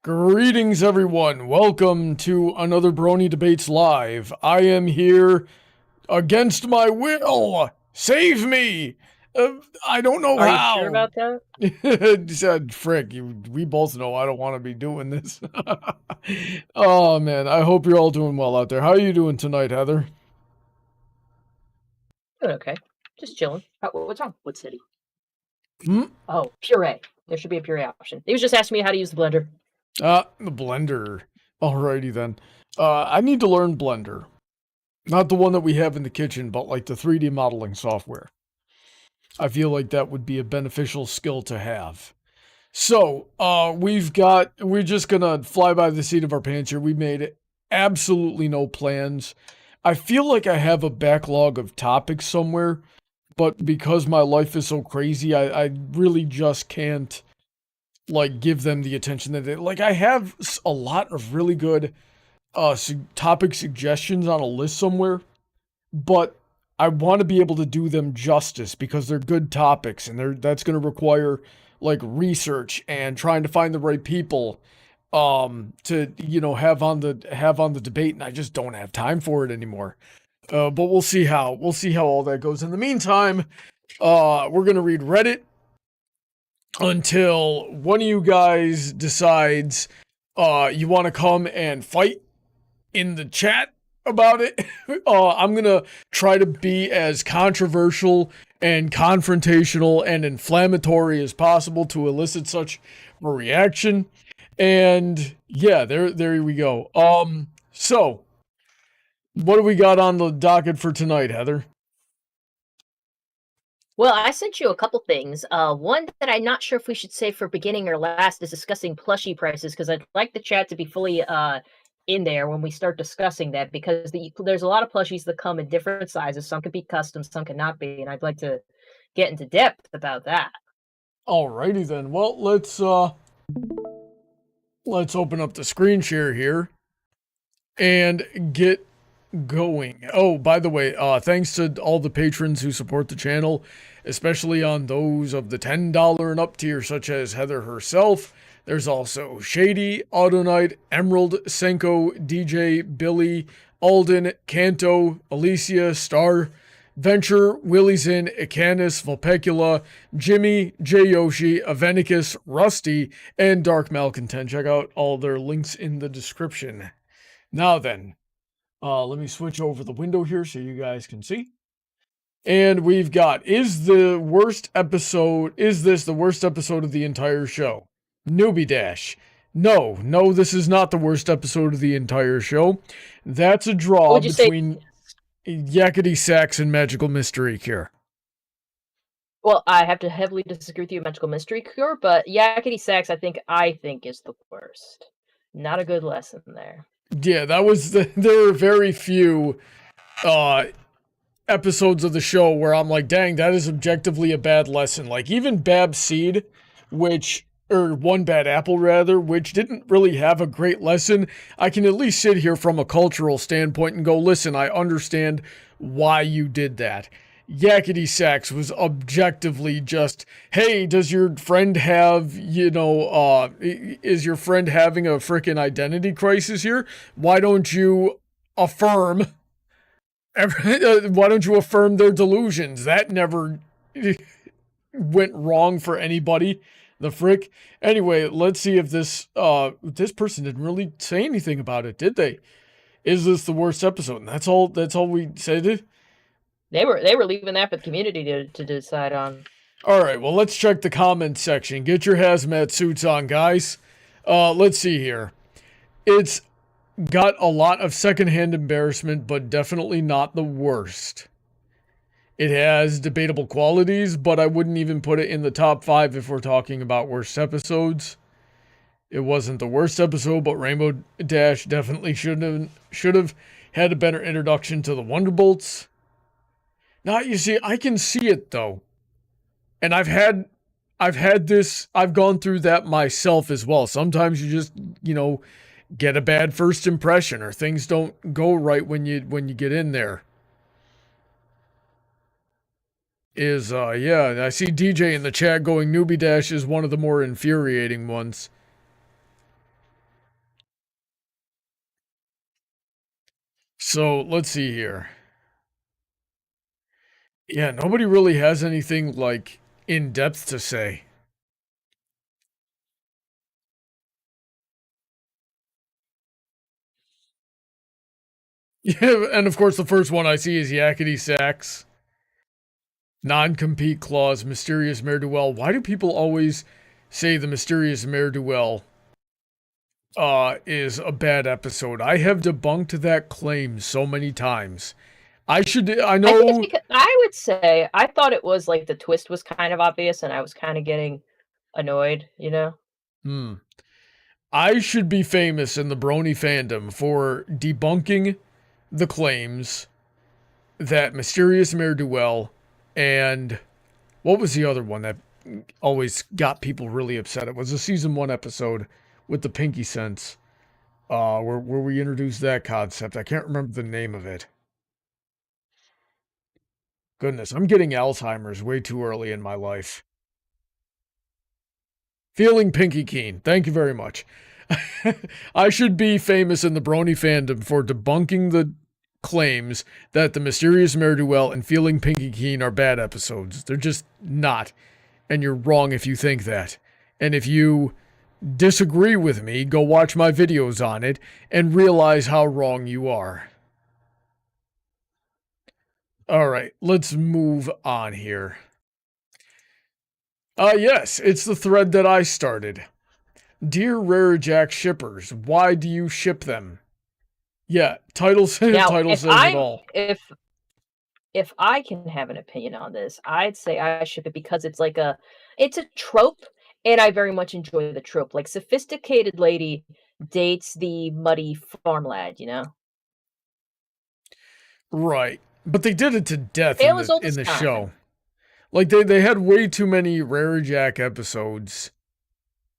Greetings, everyone. Welcome to another Brony Debates Live. I am here against my will. Save me. I don't know Are you how. sure about that? He said, frick, we both know I don't want to be doing this. Oh, man. I hope you're all doing well out there. How are you doing tonight, Heather? Doing okay. Just chilling. What's wrong? What city? Hmm? Oh, puree. There should be a puree option. He was just asking me how to use the blender. The Blender. Alrighty then. I need to learn Blender. Not the one that we have in the kitchen, but like the 3D modeling software. I feel like that would be a beneficial skill to have. So, we're just gonna fly by the seat of our pants here. We made absolutely no plans. I feel like I have a backlog of topics somewhere, but because my life is so crazy, I really just can't, like, give them the attention that they, like, I have a lot of really good, topic suggestions on a list somewhere, but I want to be able to do them justice because they're good topics and that's going to require like research and trying to find the right people to have on the debate, and I just don't have time for it anymore. But we'll see how all that goes. In the meantime, we're going to read Reddit until one of you guys decides you want to come and fight in the chat about it. I'm gonna try to be as controversial and confrontational and inflammatory as possible to elicit such a reaction. And yeah, there we go. So what do we got on the docket for tonight, Heather? Well, I sent you a couple things. One that I'm not sure if we should say for beginning or last is discussing plushie prices, because I'd like the chat to be fully in there when we start discussing that, because there's a lot of plushies that come in different sizes. Some could be custom, some cannot be, and I'd like to get into depth about that. Alrighty then. Well, let's open up the screen share here and get going. Oh, by the way, thanks to all the patrons who support the channel, especially on those of the $10 and up tier, such as Heather herself. There's also Shady, Autoknight, Emerald, Senko, DJ, Billy, Alden, Kanto, Alicia, Star, Venture, Willyzin, Icanus, Vulpecula, Jimmy, J. Yoshi, Aventicus, Rusty, and Dark Malcontent. Check out all their links in the description. Now then, let me switch over the window here so you guys can see. And we've got, is this the worst episode of the entire show? Newbie Dash. No, this is not the worst episode of the entire show. That's a draw between Yakety Sax and Magical Mystery Cure. Well, I have to heavily disagree with you, Magical Mystery Cure, but Yakety Sax, I think is the worst. Not a good lesson there. Yeah, there were very few episodes of the show where I'm like, dang, that is objectively a bad lesson. Like, even Bab Seed, or One Bad Apple, rather, which didn't really have a great lesson, I can at least sit here from a cultural standpoint and go, listen, I understand why you did that. Yakety Sax was objectively just, hey, does your friend have, is your friend having a frickin' identity crisis here? Why don't you affirm their delusions? That never went wrong for anybody. The frick. Anyway, let's see if this person didn't really say anything about it, did they? Is this the worst episode? And that's all we said. They were leaving that for the community to decide on. All right, well, let's check the comments section. Get your hazmat suits on, guys. Let's see here. It's got a lot of secondhand embarrassment, but definitely not the worst. It has debatable qualities, but I wouldn't even put it in the top 5 if we're talking about worst episodes. It wasn't the worst episode, but Rainbow Dash definitely should have had a better introduction to the Wonderbolts. Now, you see, I can see it though. And I've gone through that myself as well. Sometimes you just, get a bad first impression, or things don't go right when you get in there. Yeah, I see DJ in the chat going, Newbie Dash is one of the more infuriating ones. So let's see here. Yeah, nobody really has anything like in depth to say. Yeah, and of course the first one I see is Yakety Sax. Non-compete clause, mysterious ne'er-do-well. Why do people always say the mysterious ne'er-do-well is a bad episode? I have debunked that claim so many times. I think it's because I would say I thought it was like the twist was kind of obvious, and I was kind of getting annoyed, you know. I should be famous in the Brony fandom for debunking the claims that mysterious ne'er-do-well and what was the other one that always got people really upset? It was a season 1 episode with the Pinky Sense, where we introduced that concept. I can't remember the name of it. Goodness, I'm getting Alzheimer's way too early in my life. Feeling pinky keen. Thank you very much. I should be famous in the Brony fandom for debunking the claims that the mysterious ne'er-do-well and feeling pinky keen are bad episodes. They're just not. And you're wrong if you think that. And if you disagree with me, go watch my videos on it and realize how wrong you are. Alright, let's move on here. Yes, it's the thread that I started. Dear Rare Jack shippers, why do you ship them? Yeah, title says it all. If I can have an opinion on this, I'd say I ship it because it's a trope, and I very much enjoy the trope. Like, sophisticated lady dates the muddy farm lad, you know? Right. But they did it to death Tale in the show. Like, they had way too many Rare Jack episodes.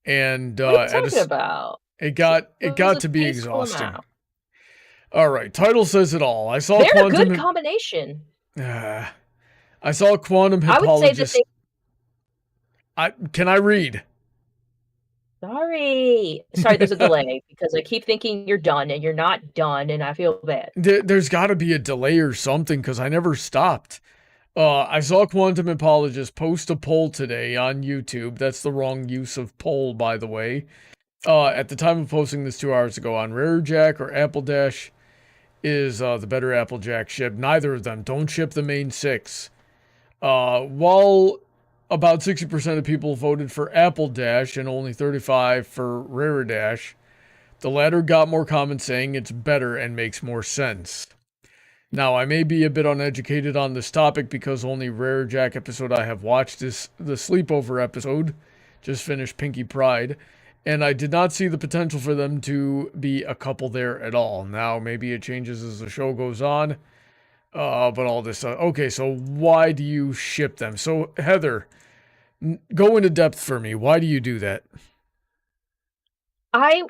And what are you talking about? It got to be exhausting. Alright, title says it all. I saw They're a good combination. I saw Quantum Hippologist. I would say that can I read? Sorry, there's a delay because I keep thinking you're done and you're not done, and I feel bad. There's got to be a delay or something because I never stopped. I saw Quantum Hippologist post a poll today on YouTube. That's the wrong use of poll, by the way. At the time of posting this 2 hours ago, on Rare Jack or Apple Dash is the better Applejack ship. Neither of them. Don't ship the main 6. While about 60% of people voted for Apple Dash and only 35% for Rare Dash, the latter got more comments saying it's better and makes more sense. Now, I may be a bit uneducated on this topic because only Rare Jack episode I have watched is the sleepover episode. Just finished Pinky Pride. And I did not see the potential for them to be a couple there at all. Now, maybe it changes as the show goes on. But all this stuff. Okay, so why do you ship them? So, Heather, go into depth for me. Why do you do that? I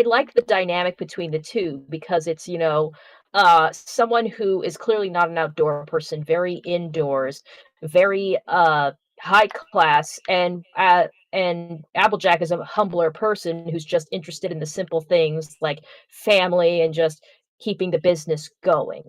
like the dynamic between the two because it's, someone who is clearly not an outdoor person, very indoors, very high class, and Applejack is a humbler person who's just interested in the simple things like family and just keeping the business going.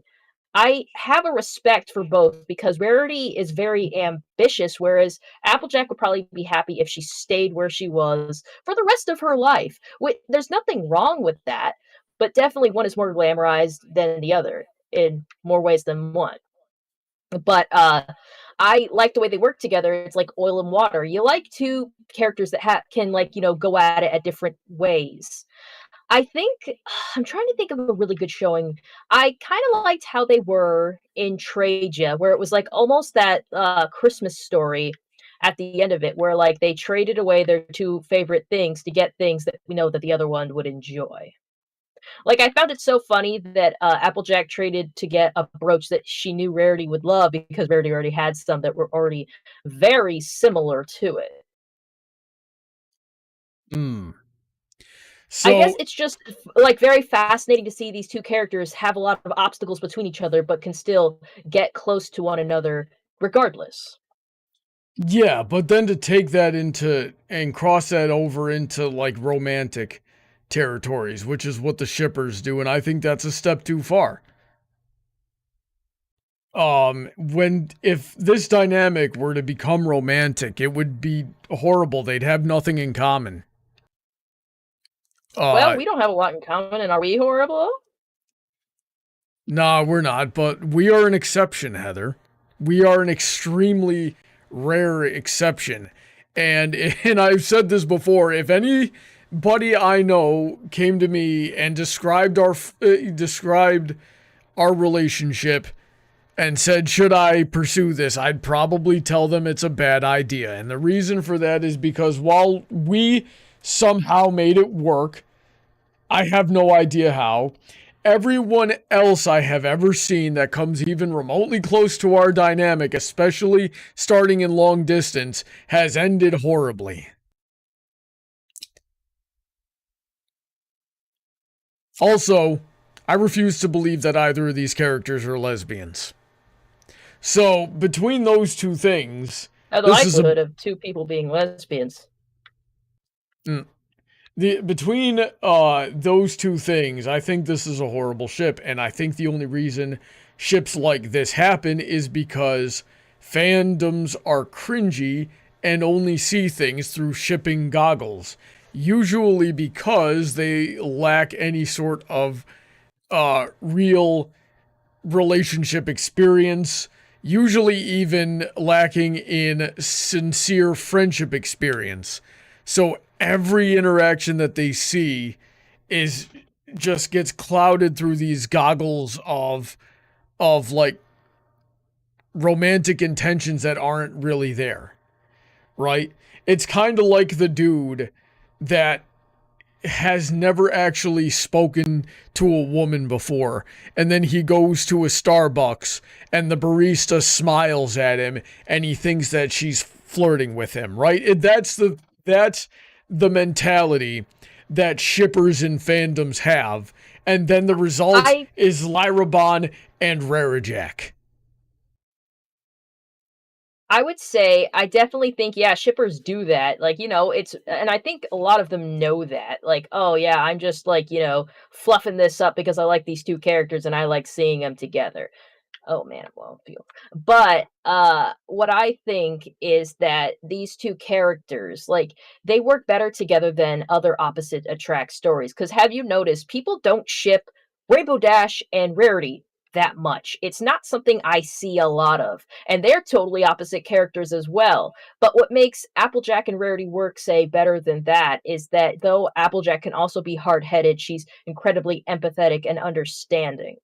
I have a respect for both because Rarity is very ambitious, whereas Applejack would probably be happy if she stayed where she was for the rest of her life. There's nothing wrong with that, but definitely one is more glamorized than the other in more ways than one. But I like the way they work together. It's like oil and water. You like two characters that can go at it at different ways. I think I'm trying to think of a really good showing. I kind of liked how they were in Traja, where it was like almost that Christmas story at the end of it, where like they traded away their two favorite things to get things that we know that the other one would enjoy. Like, I found it so funny that Applejack traded to get a brooch that she knew Rarity would love because Rarity already had some that were already very similar to it. So, I guess it's just like very fascinating to see these two characters have a lot of obstacles between each other, but can still get close to one another regardless. Yeah, but then to take that into and cross that over into like romantic territories, which is what the shippers do, and I think that's a step too far. if this dynamic were to become romantic, it would be horrible. They'd have nothing in common. Well, we don't have a lot in common, and are we horrible? Nah, we're not, but we are an exception, Heather. We are an extremely rare exception. And I've said this before, if anybody I know came to me and described our relationship and said, should I pursue this, I'd probably tell them it's a bad idea. And the reason for that is because while we somehow made it work, I have no idea how. Everyone else I have ever seen that comes even remotely close to our dynamic, especially starting in long distance, has ended horribly. Also, I refuse to believe that either of these characters are lesbians. So, between those two things... The likelihood of two people being lesbians. Between those two things, I think this is a horrible ship, and I think the only reason ships like this happen is because fandoms are cringy and only see things through shipping goggles. Usually because they lack any sort of real relationship experience, usually even lacking in sincere friendship experience. So every interaction that they see just gets clouded through these goggles of like romantic intentions that aren't really there, right? It's kind of like the dude that has never actually spoken to a woman before, and then he goes to a Starbucks and the barista smiles at him and he thinks that she's flirting with him, right? That's the mentality that shippers and fandoms have, and then the result is Lyrabon and Rarajack. I would say, I definitely think, yeah, shippers do that. Like, you know, and I think a lot of them know that. Like, oh yeah, I'm just like, you know, fluffing this up because I like these two characters and I like seeing them together. Oh man, well, but what I think is that these two characters, like, they work better together than other opposite attract stories. Because have you noticed people don't ship Rainbow Dash and Rarity that much? It's not something I see a lot of, and they're totally opposite characters as well. But what makes Applejack and Rarity work, say, better than that is that though Applejack can also be hard-headed, she's incredibly empathetic and understanding.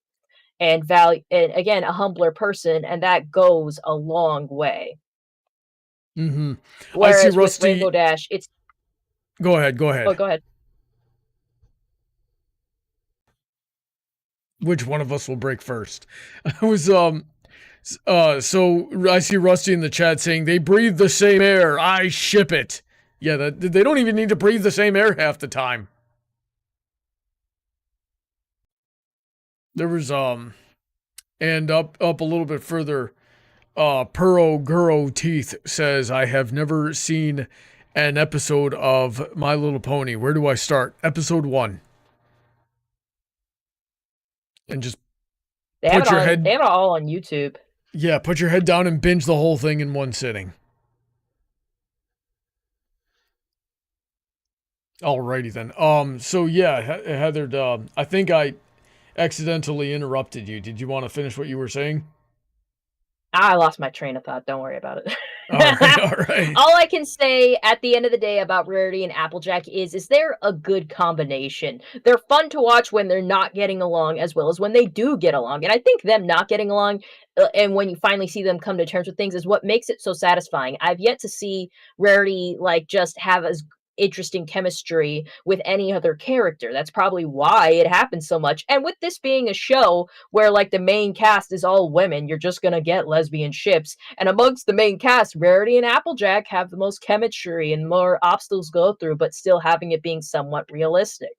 And again, a humbler person, and that goes a long way. Mm-hmm. Whereas I see Rusty... with Rainbow Dash, it's... Go ahead. Oh, go ahead. Which one of us will break first? I was, so I see Rusty in the chat saying, they breathe the same air, I ship it. Yeah, they don't even need to breathe the same air half the time. There was, and up a little bit further, Puro Guro Teeth says, I have never seen an episode of My Little Pony. Where do I start? Episode 1. And just put your head... They have it all on YouTube. Yeah, put your head down and binge the whole thing in one sitting. Alrighty then. So yeah, Heather, I think I accidentally interrupted you. Did you want to finish what you were saying? I lost my train of thought. Don't worry about it. All right. All I can say at the end of the day about Rarity and Applejack is they're a good combination. They're fun to watch when they're not getting along as well as when they do get along. And I think them not getting along and when you finally see them come to terms with things is what makes it so satisfying. I've yet to see Rarity like just have as interesting chemistry with any other character. That's probably why it happens so much. And with this being a show where like the main cast is all women, you're just gonna get lesbian ships. And amongst the main cast, Rarity and Applejack have the most chemistry and more obstacles go through, but still having it being somewhat realistic.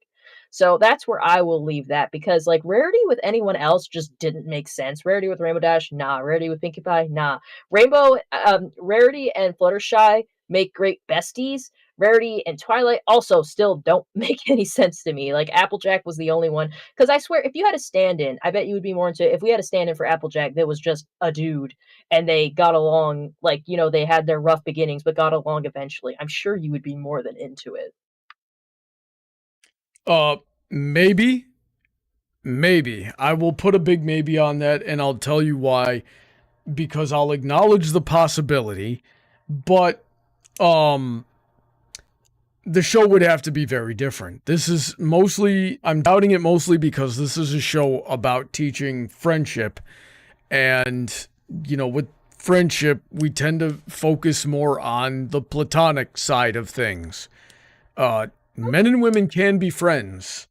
So that's where I will leave that, because like Rarity with anyone else just didn't make sense. Rarity with Rainbow Dash, nah. Rarity with Pinkie Pie, nah. Rarity and Fluttershy make great besties. Rarity and Twilight also still don't make any sense to me. Like, Applejack was the only one. Because I swear, if you had a stand-in, I bet you would be more into... If we had a stand-in for Applejack that was just a dude, and they got along, like, you know, they had their rough beginnings, but got along eventually, I'm sure you would be more than into it. Maybe. Maybe. I will put a big maybe on that, and I'll tell you why. Because I'll acknowledge the possibility, but the show would have to be very different. This is mostly, I'm doubting it mostly because this is a show about teaching friendship, and, you know, with friendship, we tend to focus more on the platonic side of things. Men and women can be friends.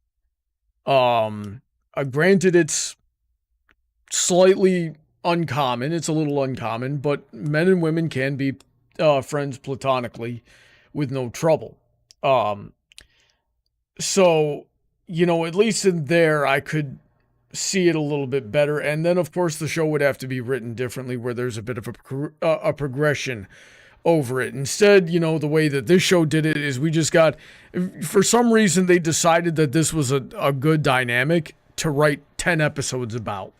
Granted, it's slightly uncommon. It's a little uncommon, but men and women can be friends platonically with no trouble. So, you know, at least in there, I could see it a little bit better. And then, of course, the show would have to be written differently, where there's a bit of a progression over it. Instead, you know, the way that this show did it is we just got, for some reason, they decided that this was a good dynamic to write 10 episodes about.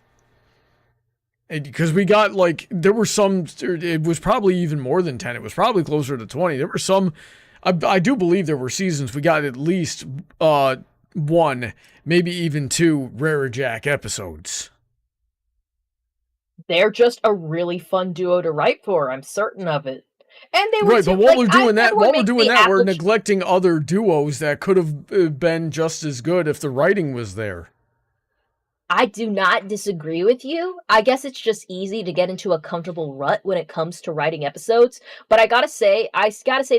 Because we got, like, there were some, it was probably even more than 10. It was probably closer to 20. There were some, I do believe there were seasons we got at least one, maybe even two Rare Jack episodes. They're just a really fun duo to write for. I'm certain of it. And they were right, but while we're doing that, we're neglecting other duos that could have been just as good if the writing was there. I do not disagree with you. I guess it's just easy to get into a comfortable rut when it comes to writing episodes. But I gotta say,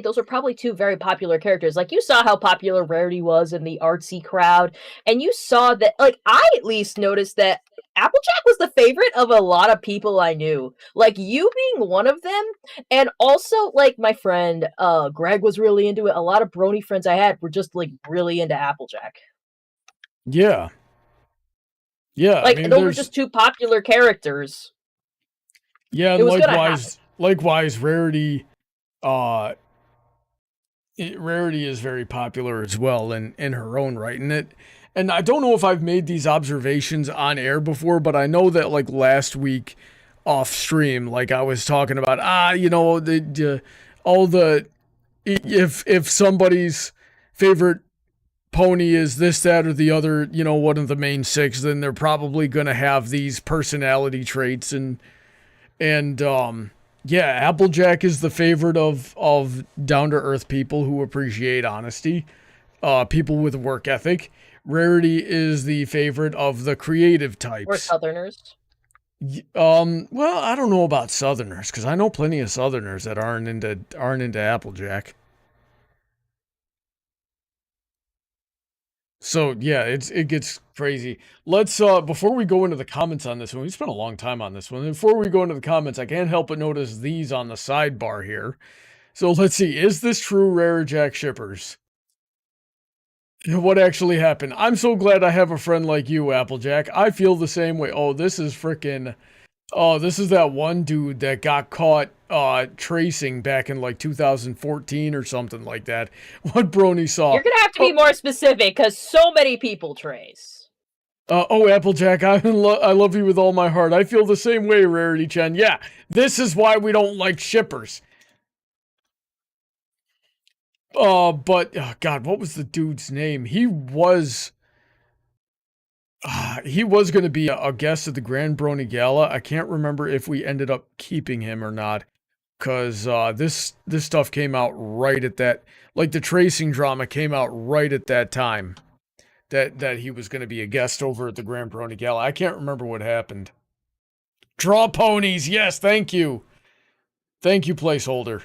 those are probably two very popular characters. Like, you saw how popular Rarity was in the artsy crowd. And you saw that, like, I at least noticed that Applejack was the favorite of a lot of people I knew. Like, you being one of them. And also, like, my friend Greg was really into it. A lot of Brony friends I had were just, like, really into Applejack. Yeah. Yeah, like, I mean, those were just two popular characters. Yeah, and likewise, Rarity, Rarity is very popular as well in her own right, and I don't know if I've made these observations on air before, but I know that, like, last week off stream, like, I was talking about, you know, if somebody's favorite pony is this, that, or the other, you know, one of the main six, then they're probably going to have these personality traits. And yeah, Applejack is the favorite of down-to-earth people who appreciate honesty, people with work ethic. Rarity is the favorite of the creative types. Or Southerners. Well, I don't know about Southerners, because I know plenty of Southerners that aren't into Applejack. So yeah, it gets crazy. Let's before we go into the comments on this one, we spent a long time on this one. Before we go into the comments, I can't help but notice these on the sidebar here. So let's see, is this true, Rare Jack shippers? What actually happened? I'm so glad I have a friend like you, Applejack. I feel the same way. Oh, this is freaking... Oh, this is that one dude that got caught tracing back in, like, 2014 or something like that. What Brony saw. You're gonna have to be more specific, because so many people trace. Oh, Applejack, I love you with all my heart. I feel the same way, Rarity-chan. Yeah, this is why we don't like shippers. But, God, what was the dude's name? He was going to be a guest at the Grand Brony Gala. I can't remember if we ended up keeping him or not, because this stuff came out right at that, like, the tracing drama came out right at that time that he was going to be a guest over at the Grand Brony Gala. I can't remember what happened. Draw ponies, yes, thank you. Thank you, placeholder.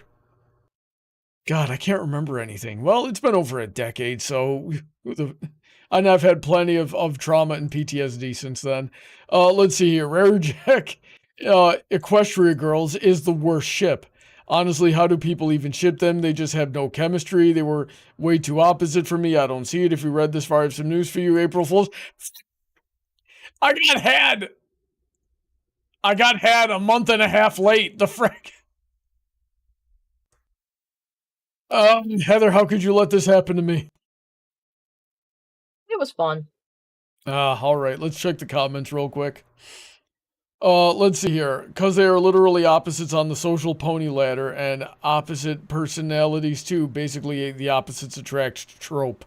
God, I can't remember anything. Well, it's been over a decade, so... And I've had plenty of trauma and PTSD since then. Let's see here. Rare Jack Equestria Girls is the worst ship. Honestly, how do people even ship them? They just have no chemistry. They were way too opposite for me. I don't see it. If you read this far, I have some news for you, April Fools. I got had a month and a half late. The frick. Heather, how could you let this happen to me? It was fun. All right, let's check the comments real quick. Let's see here. Because they are literally opposites on the social pony ladder and opposite personalities too. Basically, the opposites attract trope.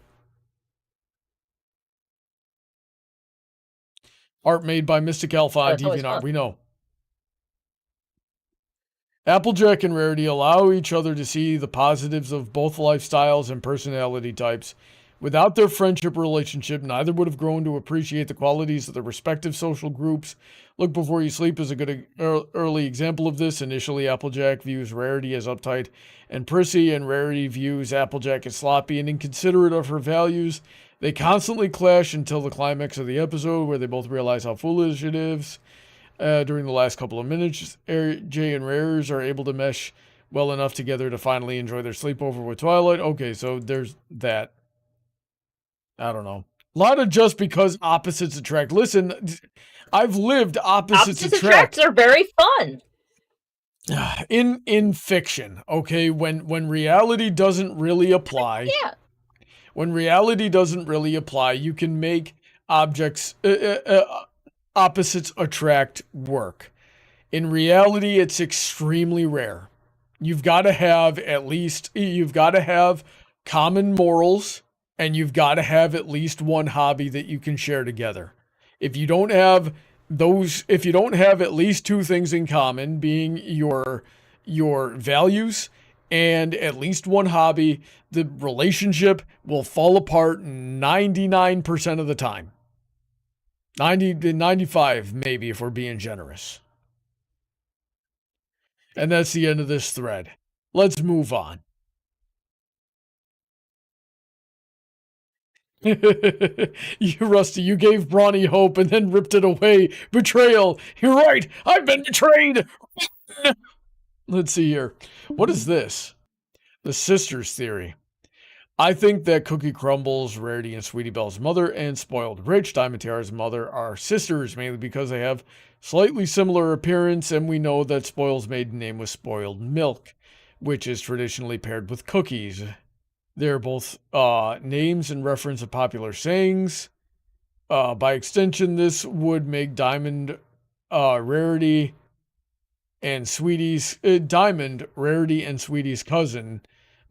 Art made by Mystic Alpha on DeviantArt, we know. Applejack and Rarity allow each other to see the positives of both lifestyles and personality types. Without their friendship relationship, neither would have grown to appreciate the qualities of their respective social groups. Look Before You Sleep is a good early example of this. Initially, Applejack views Rarity as uptight and prissy, and Rarity views Applejack as sloppy and inconsiderate of her values. They constantly clash until the climax of the episode, where they both realize how foolish it is. During the last couple of minutes, Jay and Rares are able to mesh well enough together to finally enjoy their sleepover with Twilight. Okay, so there's that. I don't know. A lot of just because opposites attract. Listen, I've lived opposites attract. Opposites are very fun. In fiction, okay, when reality doesn't really apply. Yeah. When reality doesn't really apply, you can make objects opposites attract work. In reality, it's extremely rare. You've got to have common morals, and you've got to have at least one hobby that you can share together. If you don't have at least two things in common, being your values and at least one hobby, the relationship will fall apart 99% of the time. 90 to 95, maybe, if we're being generous. And that's the end of this thread. Let's move on. Rusty, you gave Brawny hope and then ripped it away. Betrayal. You're right. I've been betrayed. Let's see here. What is this? The sisters theory. I think that Cookie Crumbles, Rarity and Sweetie Belle's mother, and Spoiled Rich, Diamond Tiara's mother, are sisters, mainly because they have slightly similar appearance, and we know that Spoil's maiden name was Spoiled Milk, which is traditionally paired with cookies. They're both names in reference to popular sayings. By extension, this would make Diamond, Rarity, and Sweetie's Diamond, Rarity, and Sweetie's cousin,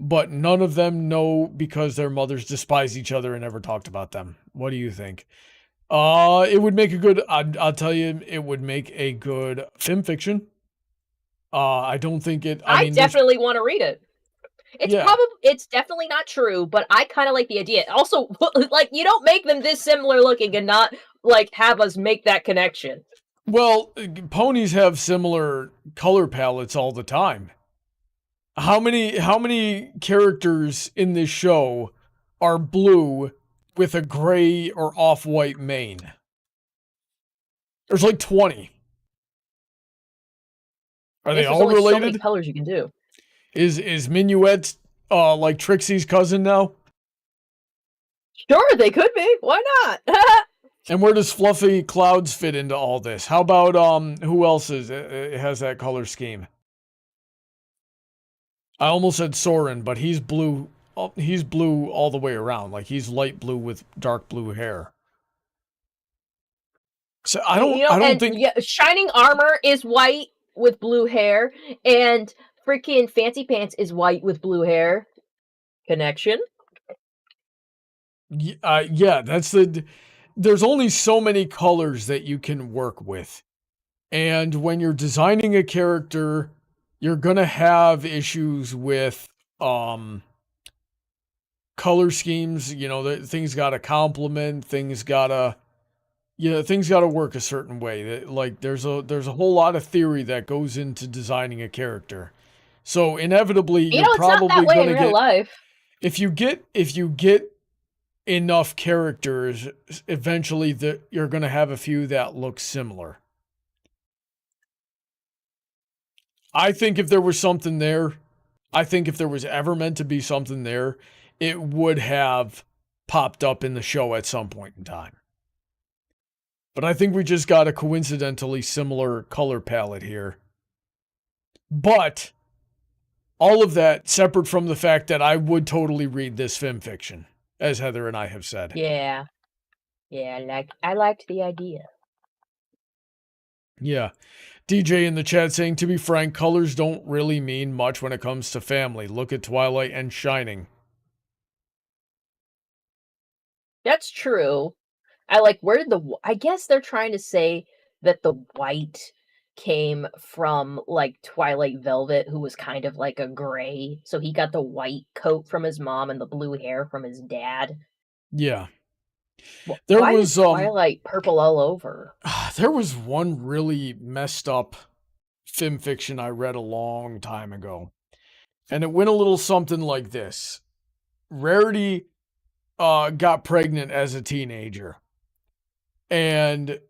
but none of them know because their mothers despise each other and never talked about them. What do you think? It would make a good, I'll tell you, it would make a good film fiction. I don't think it, I mean, definitely want to read it. It's definitely not true, but I kind of like the idea. Also, like, you don't make them this similar looking and not, like, have us make that connection. Well, ponies have similar color palettes all the time. How many characters in this show are blue with a gray or off-white mane? There's like 20. Are they all related? So many colors you can do. Is Minuet like Trixie's cousin now? Sure, they could be. Why not? And where does Fluffy Clouds fit into all this? How about who else has that color scheme? I almost said Soren, but he's blue. He's blue all the way around. Like, he's light blue with dark blue hair. So I don't think Shining Armor is white with blue hair, and freaking Fancy Pants is white with blue hair. Connection? Yeah, there's only so many colors that you can work with. And when you're designing a character, you're going to have issues with color schemes. You know, things got to complement, things got to work a certain way. Like, there's a whole lot of theory that goes into designing a character. So inevitably, you're probably going to get, life. If you get enough characters, eventually you're going to have a few that look similar. I think if there was something there, if there was ever meant to be something there, it would have popped up in the show at some point in time. But I think we just got a coincidentally similar color palette here. But all of that separate from the fact that I would totally read this fiction, as Heather and I have said. Yeah. Yeah, I liked the idea. Yeah. DJ in the chat saying, to be frank, colors don't really mean much when it comes to family. Look at Twilight and Shining. That's true. I guess they're trying to say that the white came from, like, Twilight Velvet, who was kind of like a gray. So he got the white coat from his mom and the blue hair from his dad. Yeah. Why is Twilight purple all over? There was one really messed up fiction I read a long time ago. And it went a little something like this. Rarity got pregnant as a teenager. And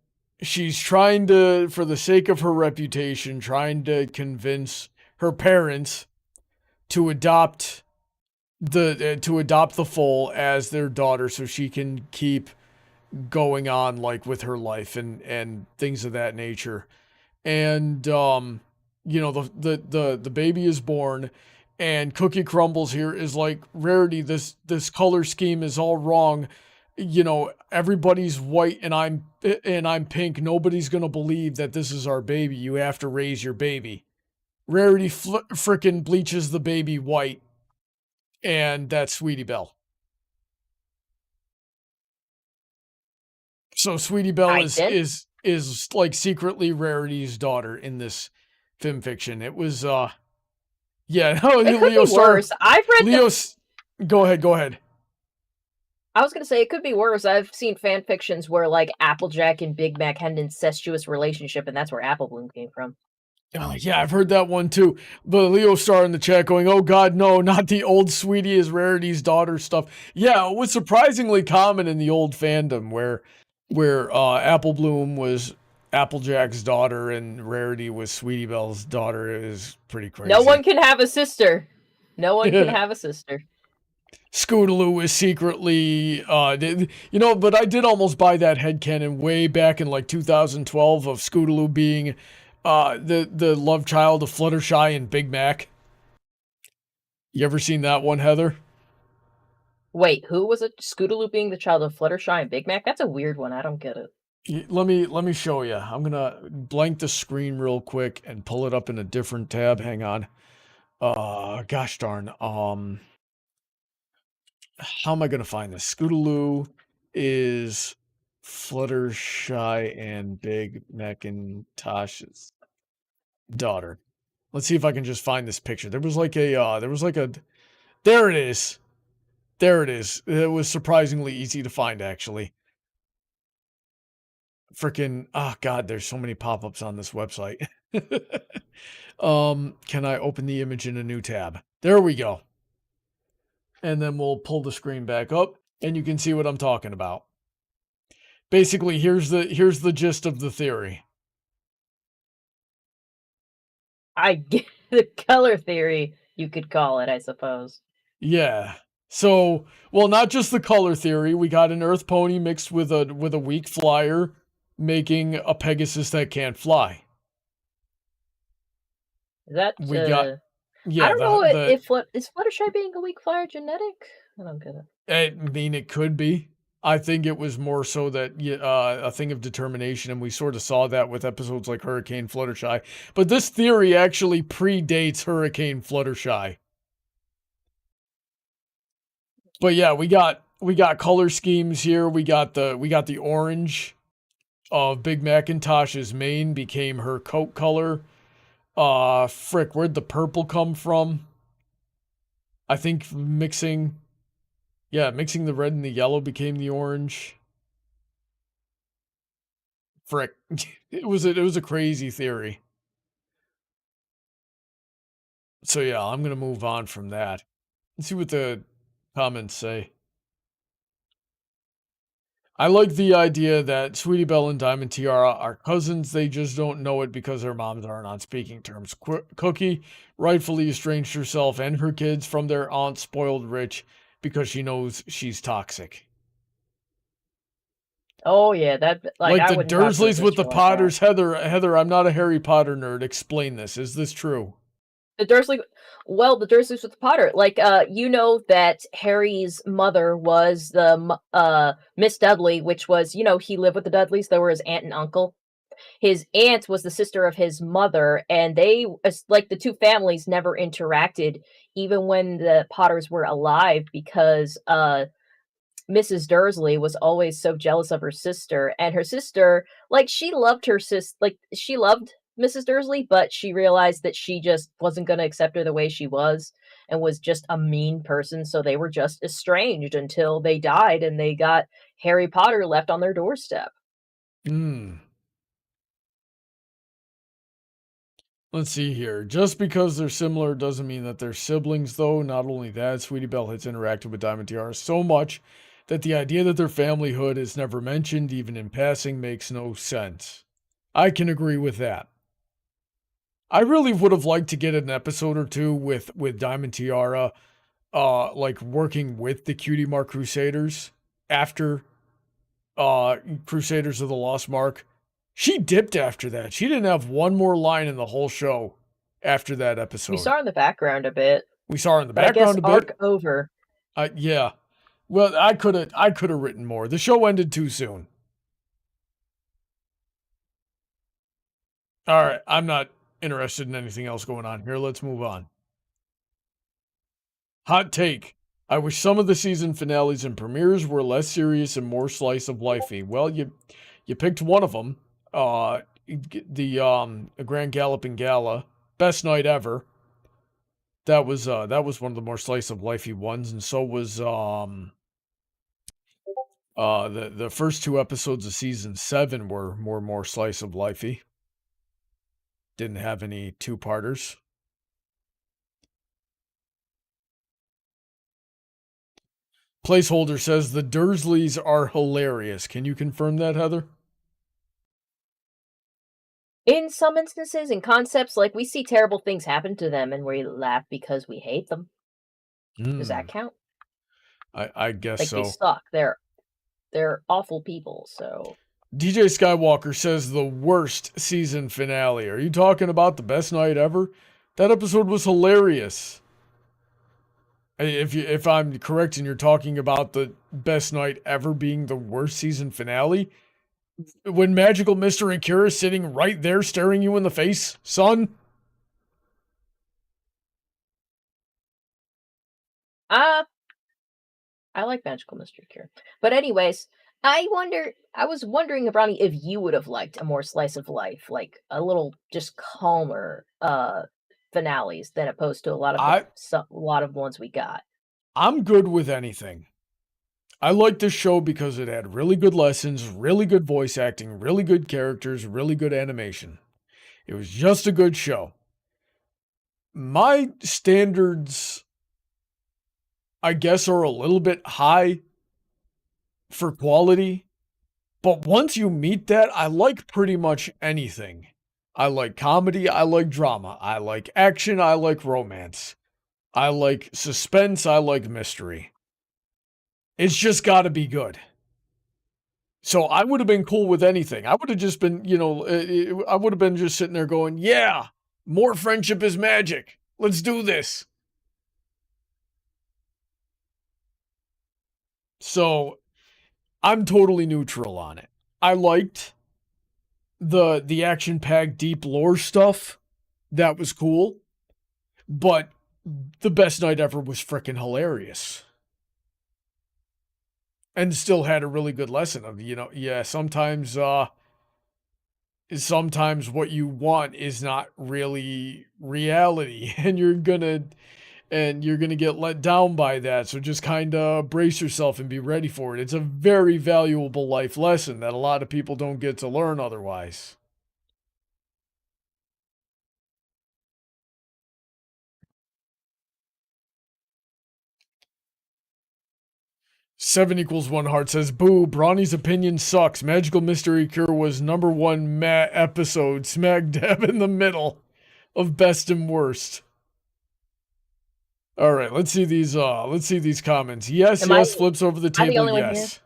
she's trying to, for the sake of her reputation, trying to convince her parents to adopt the foal as their daughter so she can keep going on like with her life and things of that nature. And you know, the baby is born, and Cookie Crumbles here is like, Rarity, this color scheme is all wrong. You know, everybody's white and I'm pink. Nobody's gonna believe that this is our baby. You have to raise your baby. Rarity frickin' bleaches the baby white, and that's Sweetie Belle. So Sweetie Belle is like secretly Rarity's daughter in this fiction. It was yeah, no, it could be worse. I've read Go ahead. I was gonna say it could be worse. I've seen fan fictions where, like, Applejack and Big Mac had an incestuous relationship, and that's where Apple Bloom came from. Yeah, I've heard that one too. But Leo Star in the chat going, oh God, no, not the old Sweetie is Rarity's daughter stuff. Yeah, it was surprisingly common in the old fandom where Apple Bloom was Applejack's daughter and Rarity was Sweetie Belle's daughter. Is pretty crazy. No one can have a sister. No one can have a sister. Scootaloo is secretly, you know, but I did almost buy that headcanon way back in like 2012 of Scootaloo being the love child of Fluttershy and Big Mac. You ever seen that one, Heather? Wait, who was it? Scootaloo being the child of Fluttershy and Big Mac? That's a weird one. I don't get it. Let me show you. I'm gonna blank the screen real quick and pull it up in a different tab. Hang on. Gosh darn. How am I gonna find this? Scootaloo is Fluttershy and Big Macintosh's daughter. Let's see if I can just find this picture. There was like a there it is. There it is. It was surprisingly easy to find, actually. Freaking, oh God, there's so many pop-ups on this website. Can I open the image in a new tab? There we go. And then we'll pull the screen back up and you can see what I'm talking about. Basically, here's the gist of the theory. I get the color theory, you could call it, I suppose. Yeah. So, well, not just the color theory. We got an Earth pony mixed with a weak flyer, making a Pegasus that can't fly. That we got. Yeah, I don't know if is Fluttershy being a weak flyer genetic? I don't get it. I mean, it could be. I think it was more so that a thing of determination, and we sort of saw that with episodes like Hurricane Fluttershy. But this theory actually predates Hurricane Fluttershy. But yeah, we got color schemes here. We got the orange of Big Macintosh's mane became her coat color. Frick, where'd the purple come from? I think mixing the red and the yellow became the orange. Frick. It was a crazy theory. So yeah, I'm gonna move on from that. Let's see what the comments say. I like the idea that Sweetie Belle and Diamond Tiara are cousins. They just don't know it because their moms aren't on speaking terms. Cookie rightfully estranged herself and her kids from their aunt, spoiled rich, because she knows she's toxic. Oh yeah, that like the Dursleys with the Potters. Heather, I'm not a Harry Potter nerd. Explain this. Is this true? The Dursleys with Potter. Like, you know that Harry's mother was the Miss Dudley, which was, you know, he lived with the Dudleys. They were his aunt and uncle. His aunt was the sister of his mother, and they, like, the two families never interacted, even when the Potters were alive, because Mrs. Dursley was always so jealous of her sister, and her sister, like, she loved she loved Mrs. Dursley, but she realized that she just wasn't going to accept her the way she was and was just a mean person, so they were just estranged until they died and they got Harry Potter left on their doorstep. Hmm. Let's see here. Just because they're similar doesn't mean that they're siblings, though. Not only that, Sweetie Belle has interacted with Diamond Tiara so much that the idea that their familyhood is never mentioned, even in passing, makes no sense. I can agree with that. I really would have liked to get an episode or two with Diamond Tiara, like working with the Cutie Mark Crusaders after Crusaders of the Lost Mark. She dipped after that. She didn't have one more line in the whole show after that episode. We saw her in the background a bit. We saw her in the But background I guess a bit. arc over. Yeah. Well, I could have written more. The show ended too soon. All right, I'm not interested in anything else going on here. Let's move on. Hot take. I wish some of the season finales and premieres were less serious and more slice of lifey. Well, you picked one of them. The Grand Galloping Gala, best night ever. That was one of the more slice of lifey ones, and so was the first two episodes of season 7 were more slice of lifey. Didn't have any two-parters. Placeholder says the Dursleys are hilarious. Can you confirm that, Heather? In some instances, in concepts, like, we see terrible things happen to them and we laugh because we hate them. Does that count? I guess like, so. They suck. They're awful people, so... DJ Skywalker says the worst season finale. Are you talking about the best night ever? That episode was hilarious. If I'm correct and you're talking about the best night ever being the worst season finale, when Magical Mystery Cure is sitting right there staring you in the face, son. I like Magical Mystery Cure. But anyways, I was wondering, Brownie, if you would have liked a more slice of life, like a little just calmer finales than opposed to a lot of ones we got. I'm good with anything. I like this show because it had really good lessons, really good voice acting, really good characters, really good animation. It was just a good show. My standards, I guess, are a little bit high for quality, but once you meet that, I like pretty much anything. I like comedy, I like drama, I like action, I like romance. I like suspense, I like mystery. It's just got to be good. So I would have been cool with anything. I would have just been, I would have been just sitting there going, yeah, more friendship is magic. Let's do this. So I'm totally neutral on it. I liked the action-packed deep lore stuff. That was cool. But the best night ever was freaking hilarious. And still had a really good lesson of, sometimes what you want is not really reality, and you're gonna get let down by that. So just kind of brace yourself and be ready for it. It's a very valuable life lesson that a lot of people don't get to learn otherwise. Seven equals one heart says, boo, Brawny's opinion sucks. Magical Mystery Cure was #1 episode, smack dab in the middle of best and worst. All right, let's see these comments. Yes, flips over the table, yes.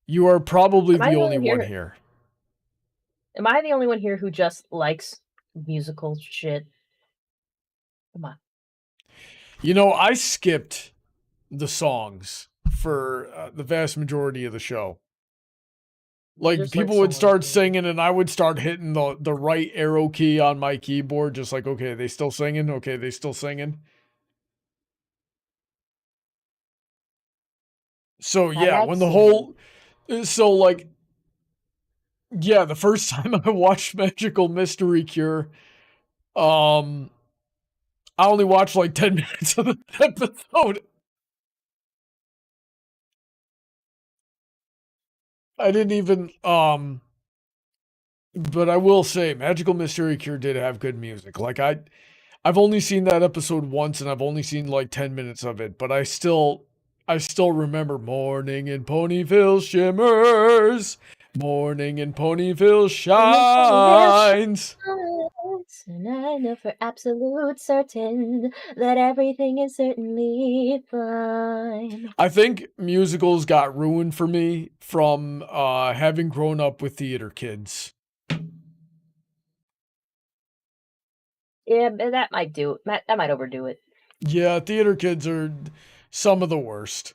You are probably the only one here. Am I the only one here who just likes musical shit? Come on. You know, I skipped the songs for the vast majority of the show. Like, Just people like would start someone- singing and I would start hitting the right arrow key on my keyboard, just like, okay, they still singing? Okay, they still singing? So, I yeah, like when the singing. whole... So, like, yeah, the first time I watched Magical Mystery Cure, I only watched like 10 minutes of the episode. I didn't even, but I will say, Magical Mystery Cure did have good music. Like, I've only seen that episode once, and I've only seen like 10 minutes of it, but I still remember Morning in Ponyville shimmers, morning in Ponyville shines. And I know for absolute certain that everything is certainly fine. I think musicals got ruined for me from having grown up with theater kids. Yeah, that might do it. That might overdo it. Yeah, theater kids are some of the worst.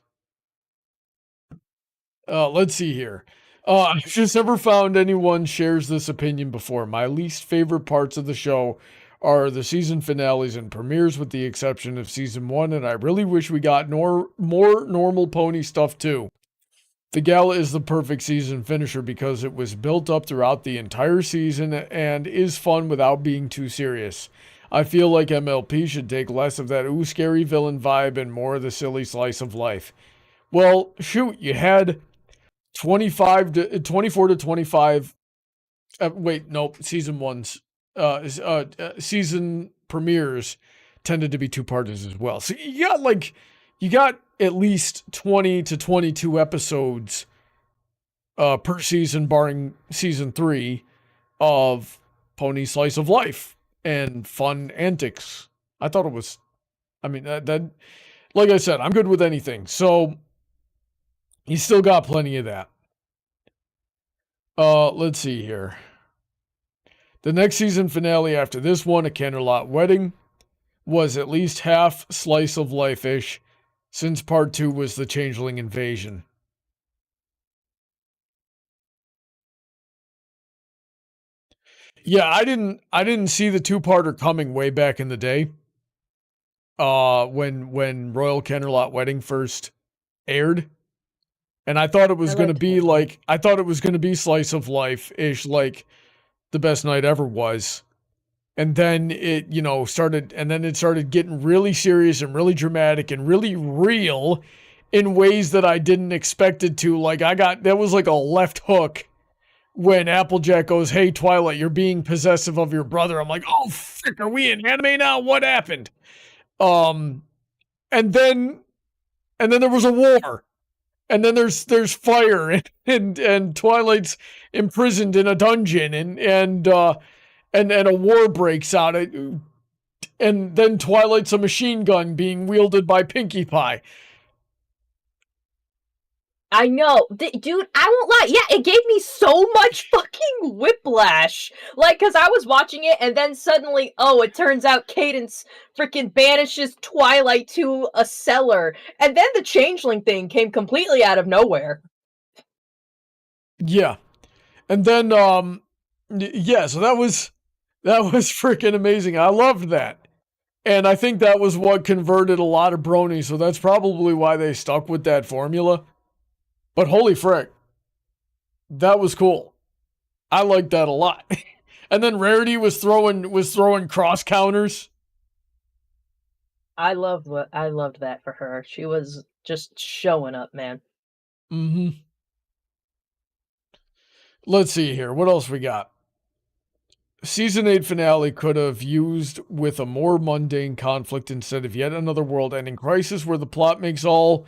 Let's see here. I've just never found anyone shares this opinion before. My least favorite parts of the show are the season finales and premieres, with the exception of season 1, and I really wish we got more normal pony stuff too. The gala is the perfect season finisher because it was built up throughout the entire season and is fun without being too serious. I feel like MLP should take less of that ooh scary villain vibe and more of the silly slice of life. Well, shoot, you had 24 to 25. Wait, nope. Season ones, season premieres tended to be two-parters as well. So you got at least 20 to 22 episodes per season, barring season 3 of Pony Slice of Life and fun antics. I thought it was, I mean, that like I said, I'm good with anything. So you still got plenty of that. Let's see here. The next season finale after this one, A Candlelight Wedding, was at least half slice of life-ish, since part 2 was the Changeling Invasion. Yeah, I didn't see the two-parter coming way back in the day. When Royal Candlelight Wedding first aired. And I thought it was going to be like, I thought it was going to be slice of life-ish, like The Best Night Ever was. And then it, started getting really serious and really dramatic and really real in ways that I didn't expect it to. Like, that was like a left hook when Applejack goes, "Hey, Twilight, you're being possessive of your brother." I'm like, oh, frick, are we in anime now? What happened? And then there was a war. And then there's fire and Twilight's imprisoned in a dungeon and a war breaks out. And then Twilight's a machine gun being wielded by Pinkie Pie. I know. Dude, I won't lie. Yeah, it gave me so much fucking whiplash. Like, because I was watching it, and then suddenly, oh, it turns out Cadence freaking banishes Twilight to a cellar. And then the Changeling thing came completely out of nowhere. Yeah. And then, yeah, so that was freaking amazing. I loved that. And I think that was what converted a lot of Brony, so that's probably why they stuck with that formula. But holy frick, that was cool. I liked that a lot. And then Rarity was throwing cross counters. I loved that for her. She was just showing up, man. Mm-hmm. Let's see here. What else we got? Season 8 finale could have used with a more mundane conflict instead of yet another world-ending crisis where the plot makes all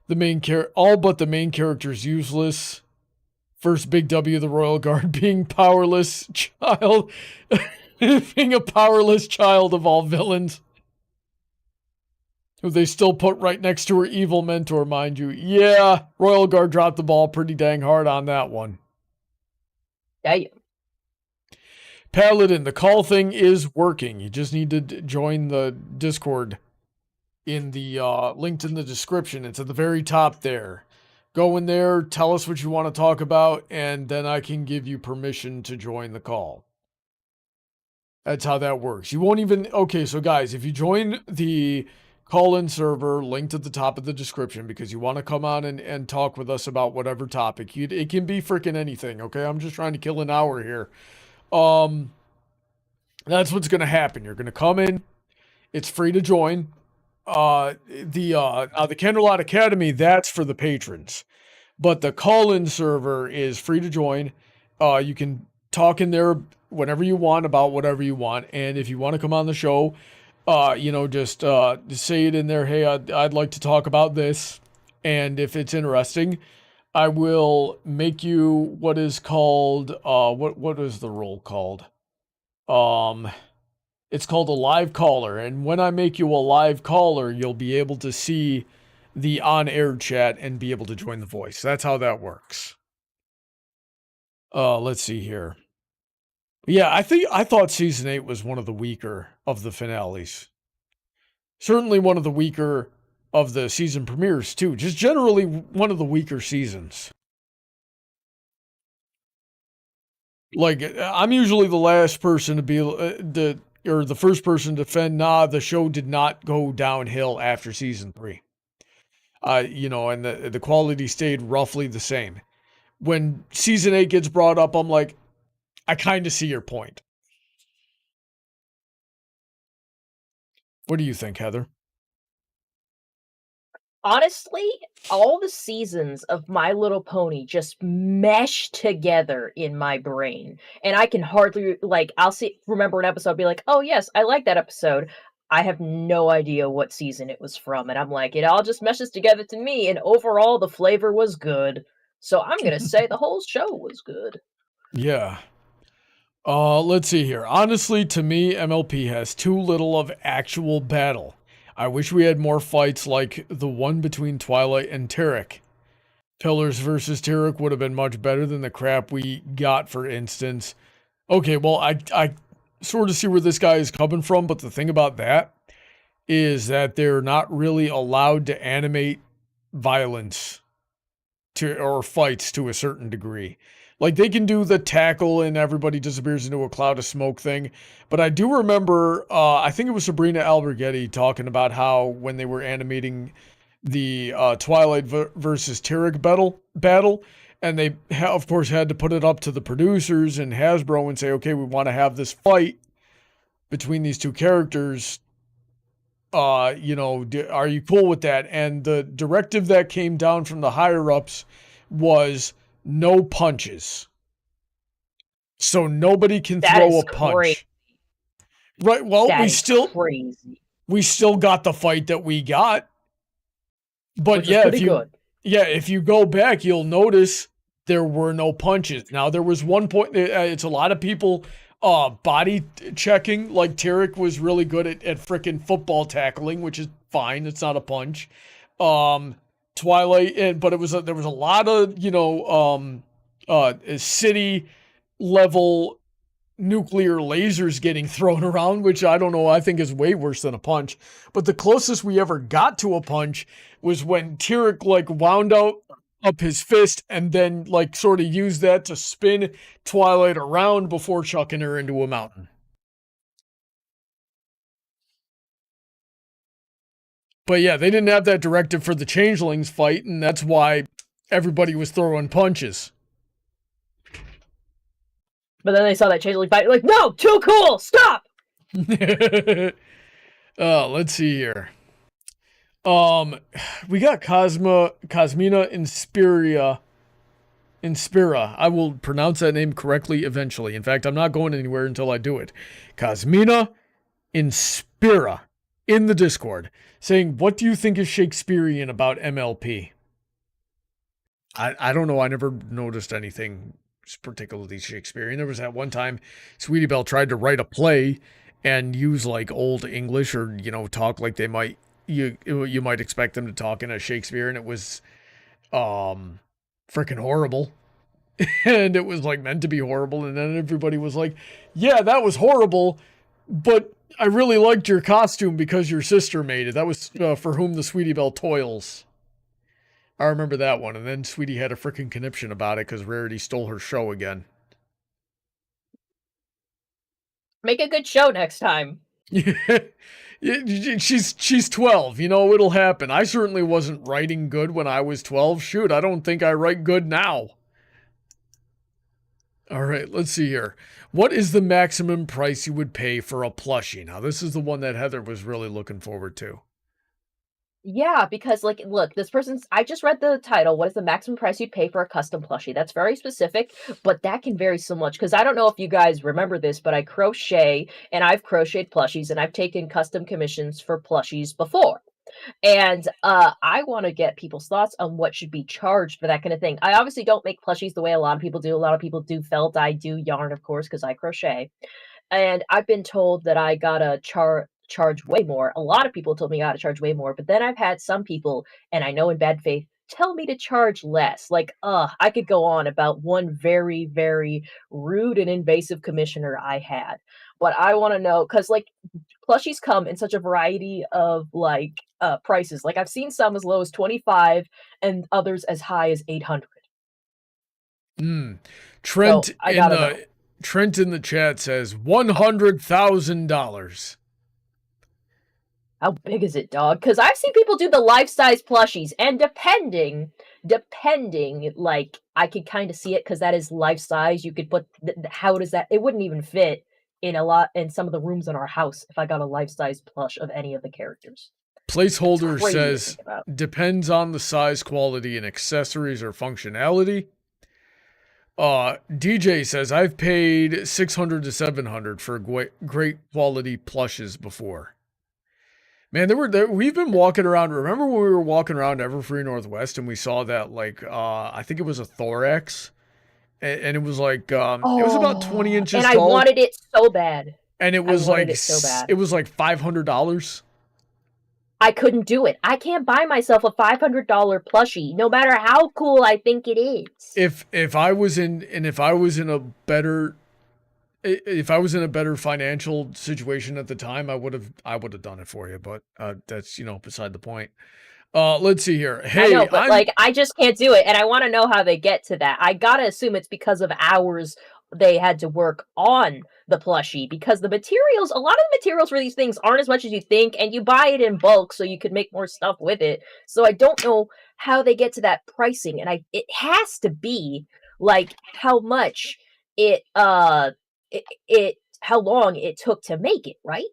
but the main characters useless. First big W, the Royal Guard being powerless child, being a powerless child of all villains, who they still put right next to her evil mentor, mind you. Yeah, Royal Guard dropped the ball pretty dang hard on that one. Damn. Paladin, the call thing is working. You just need to join the Discord in the linked in the description. It's at the very top there. Go in there, tell us what you want to talk about, and then I can give you permission to join the call. That's how that works. You won't even... Okay, so guys, if you join the call-in server linked at the top of the description because you want to come on and talk with us about whatever topic, it can be freaking anything, okay? I'm just trying to kill an hour here. That's what's going to happen. You're going to come in. It's free to join. The Candlelight Academy, that's for the patrons. But the call-in server is free to join. You can talk in there whenever you want about whatever you want. And if you want to come on the show, just say it in there. Hey, I'd like to talk about this. And if it's interesting, I will make you what is called, what is the role called? It's called a live caller. And when I make you a live caller, you'll be able to see the on-air chat and be able to join the voice. That's how that works. Let's see here. Yeah, I thought season 8 was one of the weaker of the finales. Certainly one of the weaker of the season premieres too. Just generally one of the weaker seasons. Like, I'm usually the last person to be the first person to defend. The show did not go downhill after season 3. And the quality stayed roughly the same. When season 8 gets brought up, I'm like, I kind of see your point. What do you think, Heather? Honestly, all the seasons of My Little Pony just mesh together in my brain. And I can hardly, I'll remember an episode, be like, oh yes, I like that episode. I have no idea what season it was from. And I'm like, it all just meshes together to me. And overall, the flavor was good. So I'm going to say the whole show was good. Yeah. Let's see here. Honestly, to me, MLP has too little of actual battle. I wish we had more fights like the one between Twilight and Tarek. Pillars versus Tarek would have been much better than the crap we got, for instance. Okay, well, I sort of see where this guy is coming from, but the thing about that is that they're not really allowed to animate violence or fights to a certain degree. Like, they can do the tackle and everybody disappears into a cloud of smoke thing. But I do remember, I think it was Sabrina Alberghetti talking about how when they were animating the Twilight versus Tarek battle, and they, of course, had to put it up to the producers and Hasbro and say, okay, we want to have this fight between these two characters. Are you cool with that? And the directive that came down from the higher-ups was no punches. So nobody can throw a punch. Crazy. Right, well, we still got the fight that we got. But which yeah, if you go back, you'll notice there were no punches. Now, there was one point, it's a lot of people body checking, like Tarek was really good at frickin' football tackling, which is fine. It's not a punch. Twilight, but there was a lot of, city level nuclear lasers getting thrown around, which I don't know, I think is way worse than a punch. But the closest we ever got to a punch was when Tarek wound up his fist and then sort of used that to spin Twilight around before chucking her into a mountain. But yeah, they didn't have that directive for the Changelings fight, and that's why everybody was throwing punches. But then they saw that Changeling fight, no, too cool, stop! Let's see here. We got Cosmina Inspira. I will pronounce that name correctly eventually. In fact, I'm not going anywhere until I do it. Cosmina Inspira in the Discord saying, what do you think is Shakespearean about MLP? I don't know. I never noticed anything particularly Shakespearean. There was that one time Sweetie Belle tried to write a play and use old English or, talk like they might, you might expect them to talk in a Shakespeare, and it was freaking horrible. and it was like meant to be horrible. And then everybody was like, yeah, that was horrible, but I really liked your costume because your sister made it. That was For Whom the Sweetie Belle Toils. I remember that one. And then Sweetie had a freaking conniption about it because Rarity stole her show again. Make a good show next time. She's 12. You know, it'll happen. I certainly wasn't writing good when I was 12. Shoot, I don't think I write good now. All right, let's see here. What is the maximum price you would pay for a plushie? Now, this is the one that Heather was really looking forward to. Yeah, because, like, look, I just read the title. What is the maximum price you'd pay for a custom plushie? That's very specific, but that can vary so much. Because I don't know if you guys remember this, but I crochet, and I've crocheted plushies, and I've taken custom commissions for plushies before. And I want to get people's thoughts on what should be charged for that kind of thing. I obviously don't make plushies the way a lot of people do. A lot of people do felt. I do yarn, of course, because I crochet. And I've been told that I gotta charge way more. A lot of people told me I gotta charge way more, but then I've had some people, and I know in bad faith, tell me to charge less. Like, I could go on about one very, very rude and invasive commissioner I had. But I want to know, because, like, plushies come in such a variety of, like, prices. Like, I've seen some as low as 25 and others as high as 800. Trent So, I gotta know. Trent in the chat says $100,000. How big is it, dog? Because I've seen people do the life-size plushies, and depending, like, I could kind of see it because that is life-size. You could put, how does that, it wouldn't even fit in some of the rooms in our house if I got a life-size plush of any of the characters. Placeholder says, depends on the size, quality, and accessories or functionality. DJ says, I've paid $600 to $700 for great quality plushes before. Man, we've been walking around. Remember when we were walking around Everfree Northwest and we saw that, like, I think it was a thorax, and it was like, it was about 20 inches tall. And I wanted it so bad. And it was like $500. I couldn't do it. I can't buy myself a $500 plushie, no matter how cool I think it is. If I was in a better financial situation at the time, I would have done it for you, but that's, beside the point. Let's see here. Hey, I know, but I just can't do it, and I want to know how they get to that. I gotta assume it's because of hours they had to work on the plushie, because a lot of the materials for these things aren't as much as you think, and you buy it in bulk so you could make more stuff with it. So I don't know how they get to that pricing, and it has to be like how much how long it took to make it, right?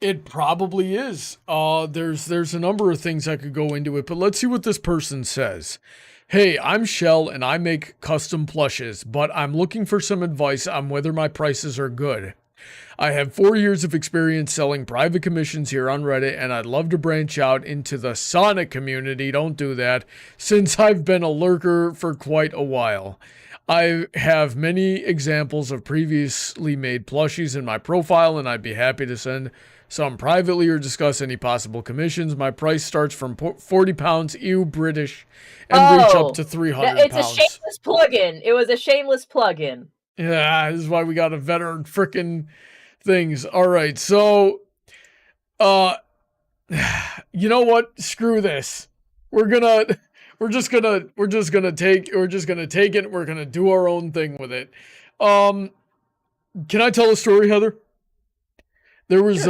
It probably is. There's a number of things I could go into it, but let's see what this person says. Hey, I'm Shell and I make custom plushes, but I'm looking for some advice on whether my prices are good. I have 4 years of experience selling private commissions here on Reddit, and I'd love to branch out into the Sonic community. Don't do that, since I've been a lurker for quite a while. I have many examples of previously made plushies in my profile, and I'd be happy to send some privately or discuss any possible commissions. My price starts from £40, EU British, and reach up to £300. It's a shameless plug-in. It was a shameless plug-in. Yeah, this is why we got a veteran frickin' things. All right, so, you know what? Screw this. We're just gonna take it. We're gonna do our own thing with it. Can I tell a story, Heather? There was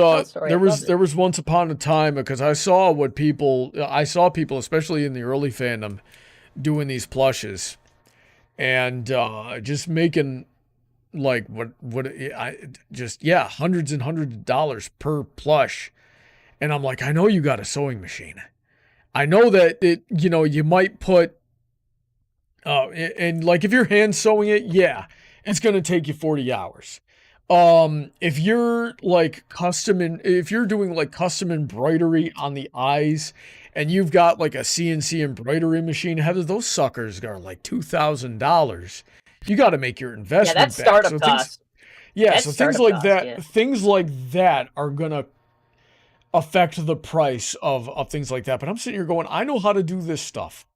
once upon a time, because I saw people, especially in the early fandom, doing these plushes, and just making hundreds and hundreds of dollars per plush. And I'm like, I know you got a sewing machine. I know that you might put, and like if you're hand sewing it, yeah, it's going to take you 40 hours. If you're if you're doing like custom embroidery on the eyes, and you've got like a CNC embroidery machine, Heather, those suckers are like $2,000. You got to make your investment. Yeah, that's startup cost. So things like that are gonna affect the price of things like that. But I'm sitting here going, I know how to do this stuff,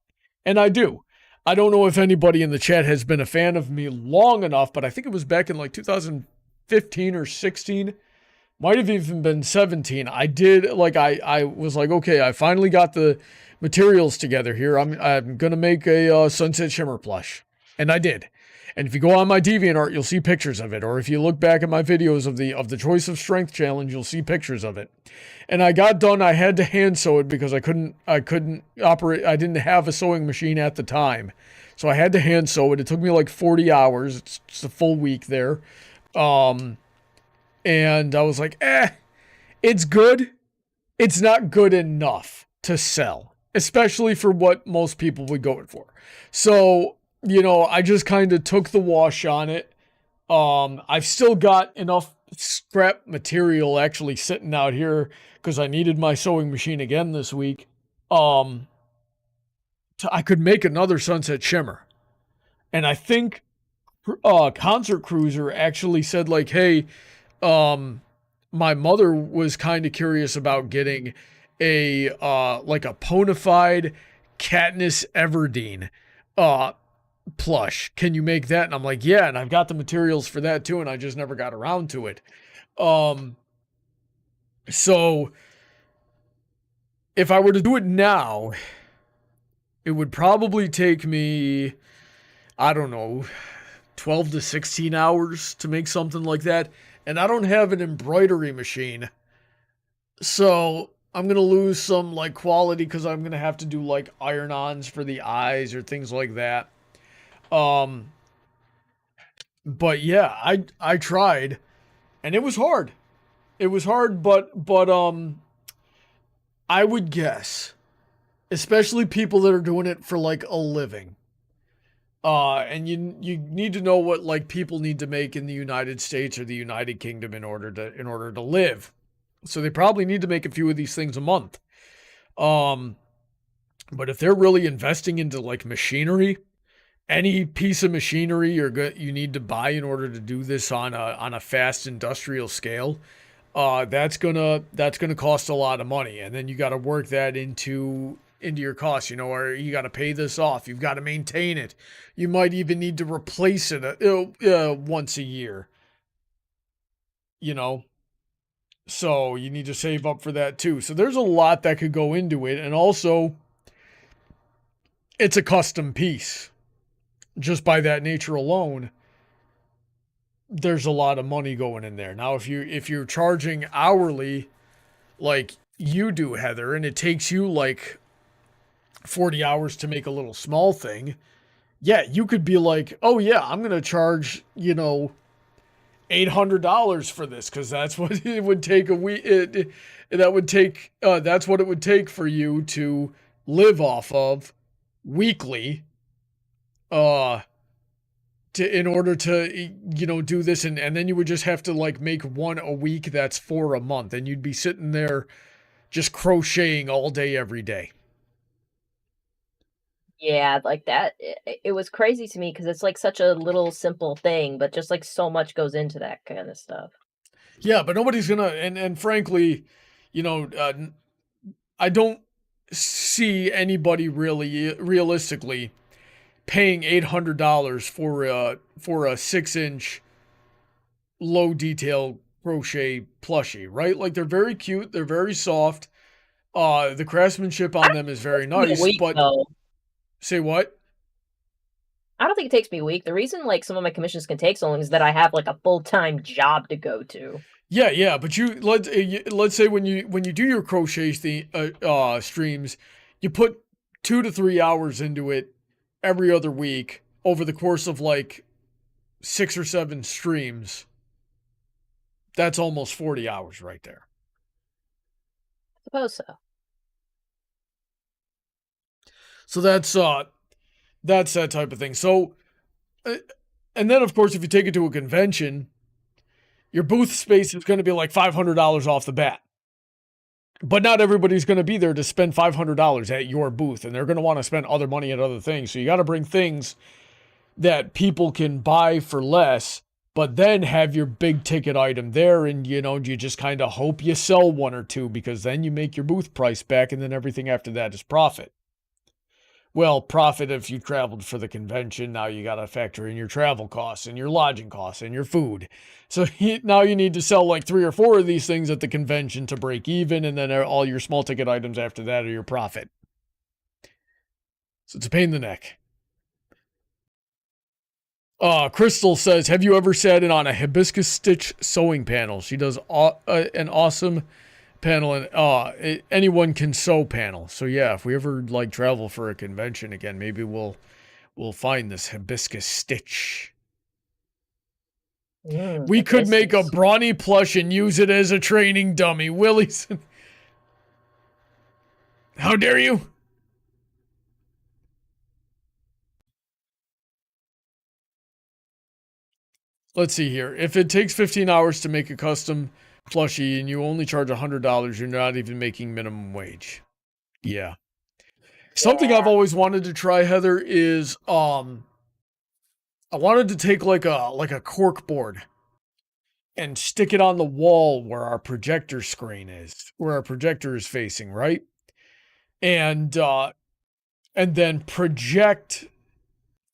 and I do. I don't know if anybody in the chat has been a fan of me long enough, but I think it was back in like 2015 or 16. Might have even been 17. I did, like, I was like, okay, I finally got the materials together here. I'm going to make a Sunset Shimmer plush. And I did. And if you go on my DeviantArt, you'll see pictures of it. Or if you look back at my videos of the Choice of Strength challenge, you'll see pictures of it. And I got done. I had to hand sew it because I couldn't operate. I didn't have a sewing machine at the time. So I had to hand sew it. It took me like 40 hours. It's just a full week there. And I was like, it's good. It's not good enough to sell, especially for what most people would go for. So, you know, I just kind of took the wash on it. I've still got enough scrap material actually sitting out here because I needed my sewing machine again this week. I could make another Sunset Shimmer. And I think Concert Cruiser actually said like, hey, my mother was kind of curious about getting a like a Ponified Katniss Everdeen plush. Can you make that? And I'm like, yeah, and I've got the materials for that too, and I just never got around to it. So if I were to do it now, it would probably take me, I don't know, 12 to 16 hours to make something like that. And I don't have an embroidery machine. So I'm going to lose some like quality because I'm going to have to do like iron-ons for the eyes or things like that. But yeah, I tried and it was hard. It was hard, but I would guess, especially people that are doing it for like a living. And you need to know what like people need to make in the United States or the United Kingdom in order to live. So they probably need to make a few of these things a month. But if they're really investing into like machinery, any piece of machinery you need to buy in order to do this on a fast industrial scale, that's gonna cost a lot of money, and then you got to work that into your costs, you know, or you got to pay this off. You've got to maintain it. You might even need to replace it once a year, you know. So you need to save up for that too. So there's a lot that could go into it, and also it's a custom piece. Just by that nature alone, there's a lot of money going in there. Now, if you're charging hourly, like you do, Heather, and it takes you like 40 hours to make a little small thing, yeah, you could be like, oh yeah, I'm going to charge, you know, $800 for this because that's what it would take a week. That's what it would take for you to live off of weekly, in order to, you know, do this, and then you would just have to like make one a week that's for a month, and you'd be sitting there just crocheting all day every day. Yeah, like that. It was crazy to me because it's like such a little simple thing, but just like so much goes into that kind of stuff. Yeah, but nobody's gonna, and frankly, you know, I don't see anybody really realistically paying $800 for a 6-inch low detail crochet plushie, right? Like they're very cute, they're very soft. The craftsmanship on them is very nice, but though. Say what? I don't think it takes me a week. The reason like some of my commissions can take so long is that I have like a full-time job to go to. Yeah, but let's say when you do your crochet streams, you put 2 to 3 hours into it every other week over the course of like 6 or 7 streams. That's almost 40 hours right there. I suppose so. So that's that type of thing. So, and then of course, if you take it to a convention, your booth space is going to be like $500 off the bat. But not everybody's going to be there to spend $500 at your booth, and they're going to want to spend other money at other things. So you got to bring things that people can buy for less, but then have your big ticket item there, and you know, you just kind of hope you sell one or two, because then you make your booth price back, and then everything after that is profit. well, profit if you traveled for the convention. Now you got to factor in your travel costs and your lodging costs and your food. So now you need to sell like 3 or 4 of these things at the convention to break even, and then all your small ticket items after that are your profit. So it's a pain in the neck. Crystal says, have you ever sat in on a hibiscus stitch sewing panel? She does an awesome panel, and anyone can sew panel. So yeah, if we ever like travel for a convention again, maybe we'll find this hibiscus stitch. We could make a Brawny plush and use it as a training dummy. Willyzin. How dare you? Let's see here. If it takes 15 hours to make a custom plushie and you only charge $100, you're not even making minimum wage. Yeah. Something I've always wanted to try, Heather, is I wanted to take like a cork board and stick it on the wall where our projector screen is, where our projector is facing, right? And then project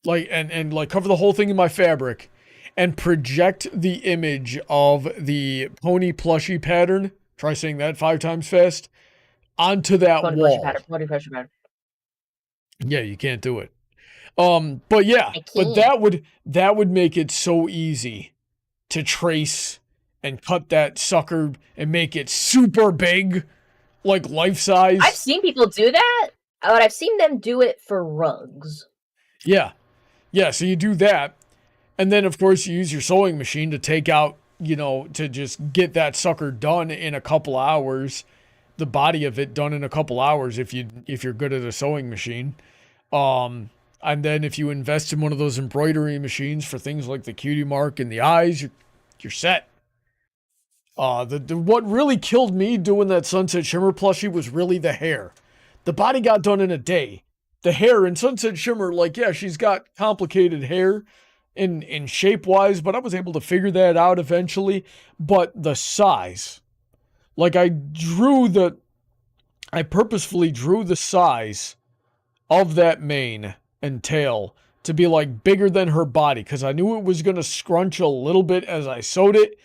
and like cover the whole thing in my fabric and project the image of the pony plushie pattern. Try saying that 5 times fast onto that pony wall. Pony plushie pattern. Yeah, you can't do it. But yeah, but that would make it so easy to trace and cut that sucker and make it super big, like life size. I've seen people do that, but I've seen them do it for rugs. Yeah. Yeah, so you do that. And then, of course, you use your sewing machine to take out, to just get that sucker done in a couple hours. The body of it done in a couple hours if you're good at a sewing machine. And then if you invest in one of those embroidery machines for things like the cutie mark and the eyes, you're set. What really killed me doing that Sunset Shimmer plushie was really the hair. The body got done in a day. The hair in Sunset Shimmer, she's got complicated hair in shape-wise, but I was able to figure that out eventually. But the size, I purposefully drew the size of that mane and tail to be bigger than her body, because I knew it was going to scrunch a little bit as I sewed it,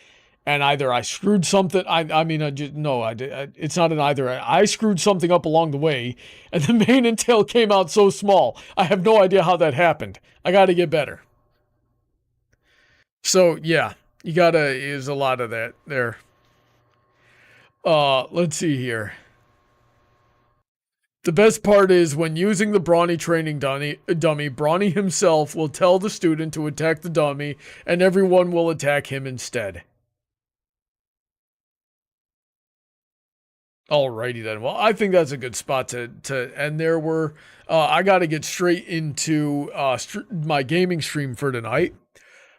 and either I screwed something, it's not an either. I screwed something up along the way, and the mane and tail came out so small. I have no idea how that happened. I got to get better. So, yeah, you got to use a lot of that there. Let's see here. The best part is when using the Brawny training dummy, Brawny himself will tell the student to attack the dummy, and everyone will attack him instead. Alrighty then. Well, I think that's a good spot to end there. I got to get straight into my gaming stream for tonight.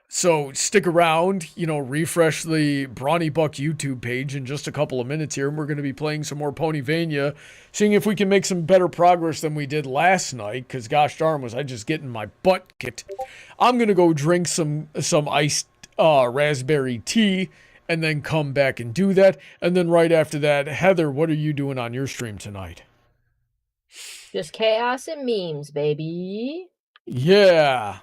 So stick around, refresh the Brawny Buck YouTube page in just a couple of minutes here, and we're going to be playing some more Ponyvania, seeing if we can make some better progress than we did last night, because gosh darn was I just getting my butt kicked. I'm going to go drink some iced raspberry tea, and then come back and do that. And then right after that, Heather, what are you doing on your stream tonight? Just chaos and memes, baby. Yeah.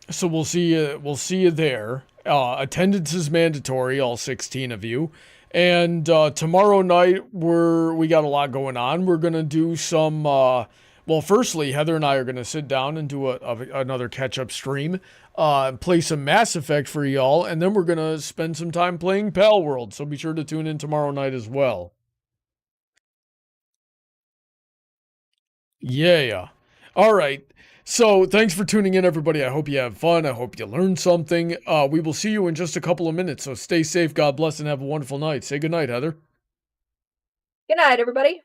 So we'll see you there. Attendance is mandatory, all 16 of you. And tomorrow night we got a lot going on. We're gonna do some. Firstly, Heather and I are gonna sit down and do another catch-up stream. Play some Mass Effect for y'all, and then we're gonna spend some time playing Pal World. So be sure to tune in tomorrow night as well. Yeah. All right. So, thanks for tuning in, everybody. I hope you have fun. I hope you learned something. We will see you in just a couple of minutes. So, stay safe, God bless, and have a wonderful night. Say good night, Heather. Good night, everybody.